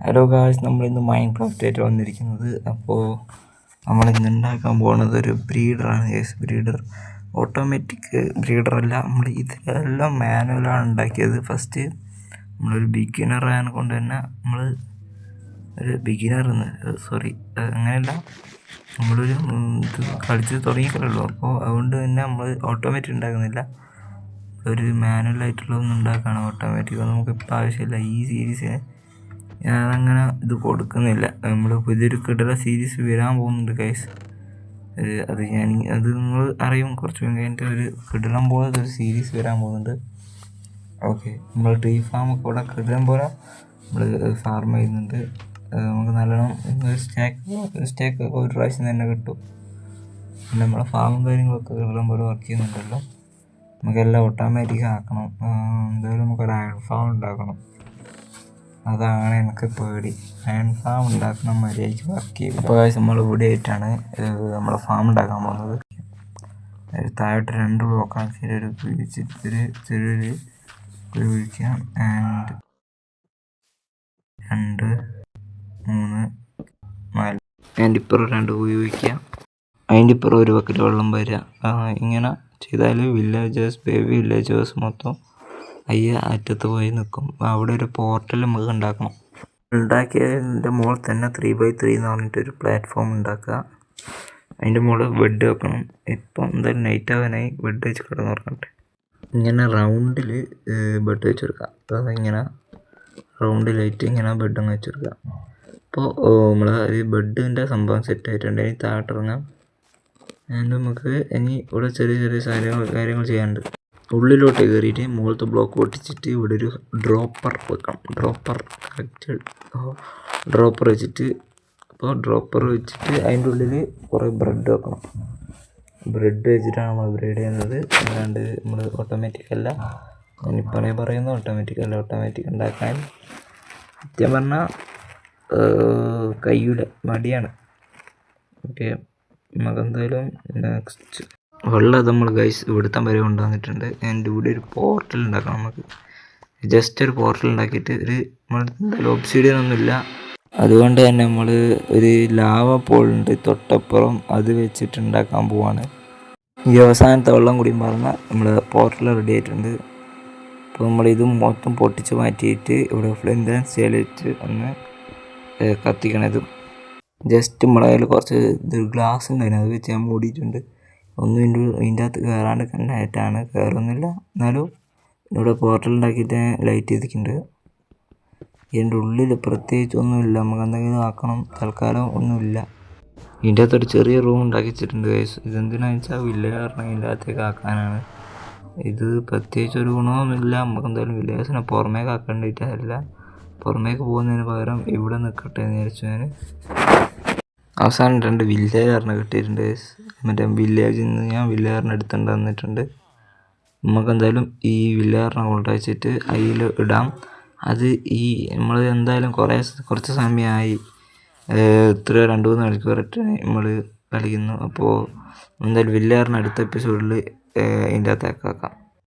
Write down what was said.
Hello guys, നമ്മളിന്ന് Minecraft ആയിട്ട് വന്നിരിക്കുന്നത്. അപ്പോൾ നമ്മളിന്ന് ഉണ്ടാക്കാൻ പോകുന്നത് ഒരു ബ്രീഡറാണ് ഗായ്സ്. ബ്രീഡർ ഓട്ടോമാറ്റിക് ബ്രീഡറല്ല, നമ്മൾ ഇതിലെല്ലാം മാനുവലാണ് ഉണ്ടാക്കിയത്. ഫസ്റ്റ് നമ്മളൊരു ബിഗിനറായതിനെ കൊണ്ട് തന്നെ നമ്മൾ ഒരു അങ്ങനെയല്ല, നമ്മളൊരു ഇത് കളിച്ച് തുടങ്ങിയിട്ടുള്ളൂ. അപ്പോൾ അതുകൊണ്ട് തന്നെ നമ്മൾ ഓട്ടോമാറ്റിക് ഉണ്ടാക്കുന്നില്ല, ഒരു മാനുവലായിട്ടുള്ള ഒന്നും ഉണ്ടാക്കുകയാണ്. ഓട്ടോമാറ്റിക് നമുക്കിപ്പോൾ ആവശ്യമില്ല. ഈ സീരീസിന് ഞാനങ്ങനെ ഇത് കൊടുക്കുന്നില്ല. നമ്മൾ പുതിയൊരു കിടല സീരീസ് വരാൻ പോകുന്നുണ്ട് ഗൈസ്. അത് നിങ്ങൾ അറിയും. കുറച്ച് കഴിഞ്ഞിട്ട് ഒരു കിടലം പോലത്തെ ഒരു സീരീസ് വരാൻ പോകുന്നുണ്ട്. ഓക്കെ, നമ്മൾ ട്രീ ഫാമൊക്കെ ഇവിടെ കിടലം പോലെ നമ്മൾ ഫാർം ചെയ്യുന്നുണ്ട്. നമുക്ക് നല്ലോണം സ്റ്റേക്ക് ഒരു പ്രാവശ്യം തന്നെ കിട്ടും. പിന്നെ നമ്മളെ ഫാമും കാര്യങ്ങളൊക്കെ കിടലം പോലെ വർക്ക് ചെയ്യുന്നുണ്ടല്ലോ. നമുക്കെല്ലാം ഓട്ടോമാറ്റിക് ആക്കണം. എന്തായാലും നമുക്കൊരു അയൺ ഫാം ഉണ്ടാക്കണം. അതാണ് എനിക്ക് പേടി. അയൺ ഫാം ഉണ്ടാക്കണം, മര്യാദയ്ക്ക് വർക്ക് ചെയ്യും. ഇപ്പോൾ നമ്മൾ ഇവിടെ ആയിട്ടാണ് നമ്മളെ ഫാം ഉണ്ടാക്കാൻ പോകുന്നത്. താഴോട്ട് 2 ബ്ലോക്കാണ്. ചെറിയൊരു ചെറിയൊരു കുഴി കുഴിക്കാം. ആൻഡ് 2, 3, 4 അതിൻ്റെ ഇപ്പുറം 2 കുഴി കുഴിക്കാം. അതിൻ്റെ ഇപ്പുറം ഒരു ബക്കറ്റ് വെള്ളം വരിക. ഇങ്ങനെ ചെയ്താൽ ബേബി വില്ലേജേഴ്സ് മൊത്തം അറ്റത്ത് പോയി നിൽക്കും. അവിടെ ഒരു പോർട്ടൽ നമുക്ക് ഉണ്ടാക്കണം. ഉണ്ടാക്കിയതിൻ്റെ മുകളിൽ തന്നെ 3x3 എന്ന് പറഞ്ഞിട്ടൊരു പ്ലാറ്റ്ഫോം ഉണ്ടാക്കുക. അതിൻ്റെ മുകളിൽ ബെഡ് വെക്കണം. ഇപ്പം എന്തായാലും നൈറ്റ് ആവാനായി, ബെഡ് വെച്ച് കിടന്നുറങ്ങട്ടെ. ഇങ്ങനെ റൗണ്ടിൽ ബെഡ് വെച്ച് കൊടുക്കുക. അപ്പോൾ ഇങ്ങനെ റൗണ്ടിലായിട്ട് ഇങ്ങനെ ബെഡ് വെച്ച് കൊടുക്കുക. അപ്പോൾ നമ്മൾ ഈ ബെഡിൻ്റെ സംഭവം സെറ്റ് ആയിട്ടുണ്ട്. ഇനി താഴോട്ടിറങ്ങാം. നമുക്ക് ഇനി ഇവിടെ ചെറിയ ചെറിയ കാര്യങ്ങൾ ചെയ്യാനുണ്ട്. ഉള്ളിലോട്ട് കയറിയിട്ട് മുകളിലത്തെ ബ്ലോക്ക് പൊട്ടിച്ചിട്ട് ഇവിടെ ഒരു ഡ്രോപ്പർ വെക്കണം. ഡ്രോപ്പർ വെച്ചിട്ട് അതിൻ്റെ ഉള്ളിൽ കുറേ ബ്രെഡ് വെക്കണം. ബ്രെഡ് വെച്ചിട്ടാണ് നമ്മൾ ബ്രീഡ് ചെയ്യുന്നത്. അല്ലാണ്ട് നമ്മൾ ഓട്ടോമാറ്റിക് അല്ല. ഞാനിപ്പോഴേ പറയുന്നു, ഓട്ടോമാറ്റിക് ഉണ്ടാക്കാൻ സത്യം പറഞ്ഞാൽ കഴിയൂല, മടിയാണ്. ഓക്കെ, നമുക്കെന്തായാലും നെക്സ്റ്റ് വെള്ളം നമ്മൾ ഗൈസ് ഇവിടുത്തെ വരെ കൊണ്ടുവന്നിട്ടുണ്ട്. എൻ്റെ ഇവിടെ ഒരു പോർട്ടൽ ഉണ്ടാക്കണം. നമുക്ക് ജസ്റ്റ് ഒരു പോർട്ടൽ ഉണ്ടാക്കിയിട്ട് എന്തായാലും ഒബ്സിഡിയൻ ഒന്നുമില്ല, അതുകൊണ്ട് തന്നെ നമ്മൾ ഒരു ലാവ പോളുണ്ട് തൊട്ടപ്പുറം, അത് വെച്ചിട്ട് ഉണ്ടാക്കാൻ പോവാണ്. ഈ അവസാനത്തെ വെള്ളം കൂടി പറഞ്ഞാൽ നമ്മൾ പോർട്ടൽ റെഡി ആയിട്ടുണ്ട്. അപ്പോൾ നമ്മളിത് മൊത്തം പൊട്ടിച്ച് മാറ്റിയിട്ട് ഇവിടെ ഫ്ലിന്റ് ആൻഡ് സ്റ്റീലിട്ട് ഒന്ന് കത്തിക്കണം. ഇത് ജസ്റ്റ് നമ്മളെ കയ്യിൽ കുറച്ച് ഗ്ലാസ് ഉണ്ടായിരുന്നു, അത് വെച്ച് ഞാൻ മൂടിയിട്ടുണ്ട്. ഒന്നും ഇതിൻ്റെ അകത്ത് കയറാണ്ട് കണ്ടായിട്ടാണ്, കയറുന്നില്ല. എന്നാലും ഇവിടെ പോർട്ടൽ ഉണ്ടാക്കിയിട്ട് ലൈറ്റ് ചെയ്തിട്ടുണ്ട്. ഇതിൻ്റെ ഉള്ളിൽ പ്രത്യേകിച്ച് ഒന്നുമില്ല, നമുക്ക് എന്തെങ്കിലും ആക്കണം. തൽക്കാലം ഒന്നുമില്ല. ഇതിൻ്റെ അകത്തൊരു ചെറിയ റൂം ഉണ്ടാക്കി വെച്ചിട്ടുണ്ട് ഗൈസ്. ഇതെന്തിനാണെന്ന് വെച്ചാൽ വില്ലേജ് ഇതിൻ്റെ അകത്തേക്ക് ആക്കാനാണ്. ഇത് പ്രത്യേകിച്ച് ഒരു ഗുണമൊന്നുമില്ല. നമുക്ക് എന്തായാലും വില്ലേജിനെ പുറമേക്ക് ആക്കേണ്ടിയിട്ടല്ല, പുറമേക്ക് പോകുന്നതിന് പകരം ഇവിടെ നിൽക്കട്ടെ എന്ന് വിചാരിച്ചു ഞാൻ. അവസാനം 2 വില്ലേജറിനെ കിട്ടിയിട്ടുണ്ട്. മറ്റേ വില്ലേജിൽ നിന്ന് ഞാൻ വില്ലേജറിനെ എടുത്തുകൊണ്ട് വന്നിട്ടുണ്ട്. നമുക്കെന്തായാലും ഈ വില്ലേജറിനെ കൊണ്ടുവച്ചിട്ട് അതിൽ ഇടാം. അത് നമ്മൾ എന്തായാലും കുറച്ച് സമയമായി, എത്രയോ 2-3 മണിക്കൂറായിട്ട് നമ്മൾ കളിക്കുന്നു. അപ്പോൾ എന്തായാലും വില്ലേജറിനെ അടുത്ത എപ്പിസോഡിൽ ഇതിൻ്റെ അകത്തേക്ക് ആക്കാം.